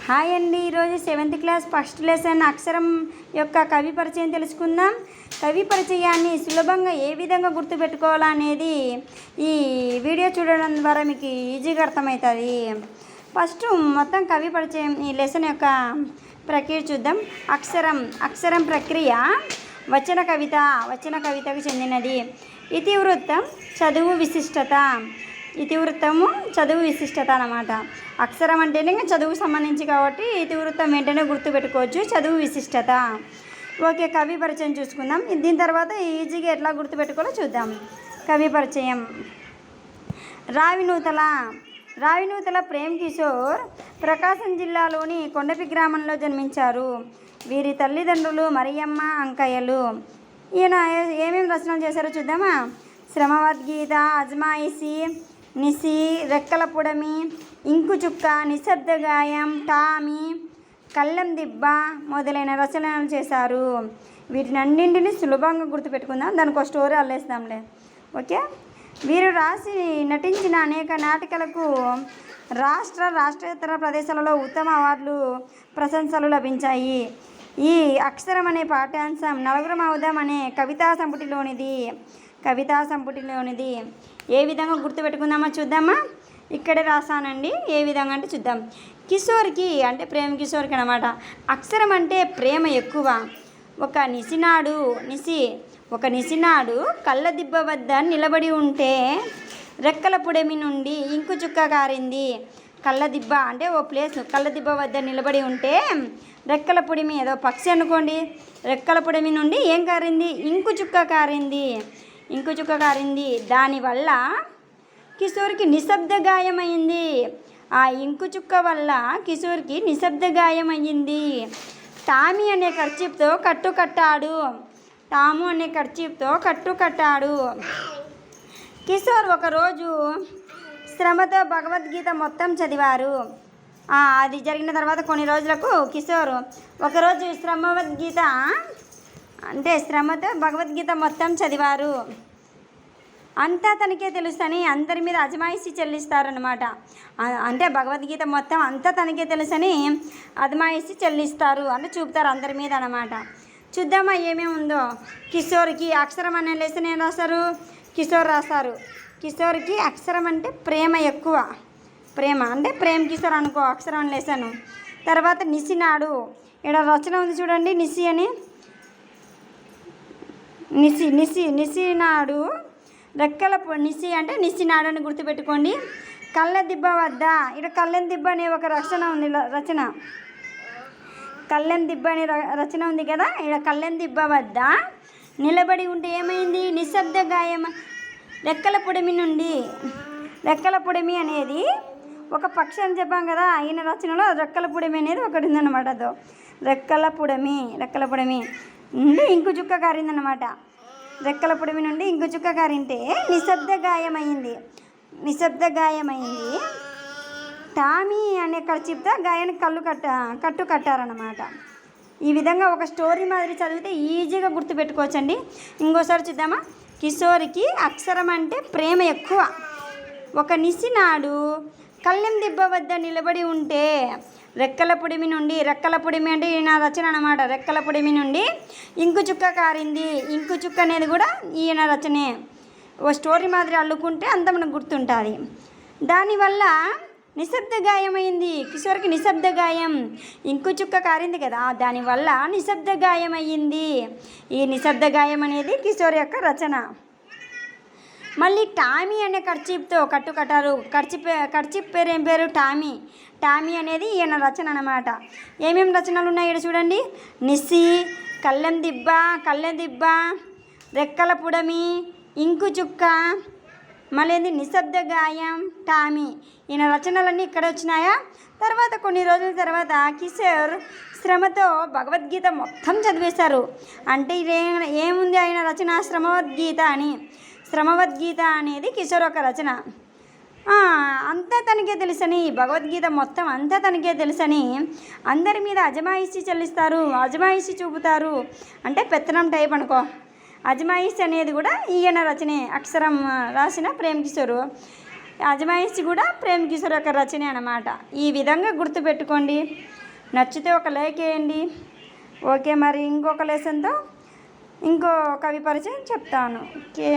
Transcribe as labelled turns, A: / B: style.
A: Hi అండి. ఈరోజు 7th class first lesson అక్షరం యొక్క కవి పరిచయం తెలుసుకుందాం. కవి పరిచయాన్ని సులభంగా ఏ విధంగా గుర్తుపెట్టుకోవాలనేది ఈ వీడియో చూడడం ద్వారా మీకు ఈజీగా అర్థమవుతుంది. ఫస్ట్ మొత్తం కవి పరిచయం ఈ లెసన్ యొక్క ప్రక్రియ చూద్దాం. అక్షరం ప్రక్రియ వచన కవితకు చెందినది. ఇతివృత్తం చదువు విశిష్టత అన్నమాట. అక్షరం అంటేనే ఇంకా చదువుకు సంబంధించి కాబట్టి ఇతివృత్తం వెంటనే గుర్తుపెట్టుకోవచ్చు. చదువు విశిష్టత. ఓకే, కవి పరిచయం చూసుకుందాం. దీని తర్వాత ఈజీగా ఎట్లా గుర్తుపెట్టుకోవాలో చూద్దాం. కవి పరిచయం. రావినూతల ప్రేమ్ కిషోర్ ప్రకాశం జిల్లాలోని కొండపి గ్రామంలో జన్మించారు. వీరి తల్లిదండ్రులు మరియమ్మ, అంకయ్యలు. ఈయన ఏమేమి రచనలు చేశారో చూద్దామా. శ్రమవద్గీత, అజమాయిషి, నిసి, రెక్కల పుడమి, ఇంకుచుక్క, నిశ్శబ్దగాయం, టామీ, కళ్ళెం దిబ్బ మొదలైన రచనలు చేశారు. వీటినన్నింటినీ సులభంగా గుర్తుపెట్టుకుందాం. దానికి ఒక స్టోరీ అల్లేస్తాంలే. ఓకే, వీరు నటించిన అనేక నాటికలకు రాష్ట్రేతర ప్రదేశాలలో ఉత్తమ అవార్డులు, ప్రశంసలు లభించాయి. ఈ అక్షరం అనే పాఠ్యాంశం నలుగురం అవుదాం అనే కవితా సంపుటిలోనిది. ఏ విధంగా గుర్తుపెట్టుకుందామా చూద్దామా. ఇక్కడే రాసానండి. ఏ విధంగా అంటే చూద్దాం. కిషోర్కి అంటే ప్రేమ్ కిషోర్కి అనమాట. అక్షరం అంటే ప్రేమ ఎక్కువ. ఒక నిసినాడు కళ్ళ దిబ్బ వద్ద నిలబడి ఉంటే రెక్కల పుడమి నుండి ఇంకు చుక్క కారింది. కళ్ళదిబ్బ అంటే ఓ ప్లేస్. కళ్ళదిబ్బ వద్ద నిలబడి ఉంటే రెక్కల పుడిమి ఏదో పక్షి అనుకోండి. రెక్కల పుడిమి నుండి ఏం కారింది? ఇంకు చుక్క కారింది. దానివల్ల కిషోర్కి నిశ్శబ్ద గాయమైంది. ఆ ఇంకు చుక్క వల్ల కిషోర్కి నిశ్శబ్ద గాయమయ్యింది. టామీ అనే కర్చీఫ్తో కట్టు కట్టాడు. కిషోర్ ఒకరోజు శ్రమతో భగవద్గీత మొత్తం చదివారు. అది జరిగిన తర్వాత కొన్ని రోజులకు కిషోర్ ఒకరోజు శ్రమతో భగవద్గీత మొత్తం చదివారు. అంతా తనకే తెలుసని అందరి మీద అజమాయిషీ చెల్లిస్తారనమాట. అంటే భగవద్గీత మొత్తం అంతా తనకే తెలుసని అజమాయిషీ చెల్లిస్తారు అంటే చూపుతారు అందరి మీద అనమాట. చూద్దామా ఏమేమి ఉందో. కిషోర్కి అక్షరం అనే లెసన్ ఏం రాశారు? కిషోర్ రాశారు. కిషోర్కి అక్షరం అంటే ప్రేమ ఎక్కువ. ప్రేమ అంటే ప్రేమ్ కిషోర్ అనుకో అక్షరం లెసను. తర్వాత నిసినాడు. ఇక్కడ రచన ఉంది చూడండి. నిసి అని నిసినాడు నిసి అంటే నిసినాడు అని గుర్తుపెట్టుకోండి. కళ్ళ దిబ్బ వద్ద ఇక్కడ కళ్ళెం దిబ్బ అనే ఒక రచన ఉంది కదా. ఇక్కడ కళ్ళెం దిబ్బ వద్ద నిలబడి ఉంటే ఏమైంది? నిశ్శబ్ద గాయం. రెక్కల పుడమి అనేది ఒక పక్షి అని చెప్పాం కదా. ఈయన రచనలో రెక్కల పుడమి అనేది ఒకటి ఉందన్నమాట. అదో రెక్కల పుడమి నుండి ఇంకు చుక్క కారిందన్నమాట. రెక్కల పుడమి నుండి ఇంకు చుక్క కారింటే నిశ్శబ్ద గాయమైంది. టామీ అనే కర్చీఫ్తో గాయానికి కట్టు కట్టారన్నమాట. ఈ విధంగా ఒక స్టోరీ మాదిరి చదివితే ఈజీగా గుర్తుపెట్టుకోవచ్చండి. ఇంకోసారి చూద్దామా. కిషోర్కి అక్షరం అంటే ప్రేమ ఎక్కువ. ఒక నిసినాడు కళ్ళెం దిబ్బ వద్ద నిలబడి ఉంటే రెక్కల పుడిమి అంటే ఈయన రచన అన్నమాట. రెక్కల పుడిమి నుండి ఇంకు చుక్క కారింది. ఇంకు చుక్క అనేది కూడా ఈయన రచనే. ఓ స్టోరీ మాదిరి అల్లుకుంటే అంత మనకు గుర్తుంటుంది. దానివల్ల నిశ్శబ్ద గాయమైంది. కిషోర్కి నిశ్శబ్ద గాయం. ఇంకు చుక్క కారింది కదా, దానివల్ల నిశ్శబ్ద గాయమయ్యింది. ఈ నిశ్శబ్ద గాయం అనేది కిషోర్ యొక్క రచన. మళ్ళీ టామీ అనే కర్చీఫ్తో కట్టు కట్టారు. కర్చీఫ్ పేరు ఏం పేరు? టామీ అనేది ఈయన రచన అన్నమాట. ఏమేమి రచనలు ఉన్నాయి ఇక్కడ చూడండి. నిసి, కళ్ళెం దిబ్బ, రెక్కల పుడమి, ఇంకు చుక్క, మళ్ళీ నిశ్శబ్ద గాయం, టామీ. ఈయన రచనలన్నీ ఇక్కడ వచ్చినాయా. తర్వాత కొన్ని రోజుల తర్వాత కిషోర్ శ్రమతో భగవద్గీత మొత్తం చదివేశారు. అంటే ఏముంది ఆయన రచన? శ్రమవద్గీత అనేది కిషోర్ ఒక రచన. అంతా తనకే తెలుసని, భగవద్గీత మొత్తం అంతా తనకే తెలుసని అందరి మీద అజమాయిషీ చెల్లిస్తారు, అజమాయిషీ చూపుతారు. అంటే పెత్తనం టైప్ అనుకో. అజమాయిషీ అనేది కూడా ఈయన రచనే. అక్షరం రాసిన ప్రేమ్ కిషోర్. అజమాయిషీ కూడా ప్రేమ్ కిషోర్ యొక్క రచనే అన్నమాట. ఈ విధంగా గుర్తుపెట్టుకోండి. నచ్చితే ఒక లైక్ వేయండి. ఓకే, మరి ఇంకొక లెసన్తో ఇంకో కవి పరిచయం చెప్తాను. ఓకే.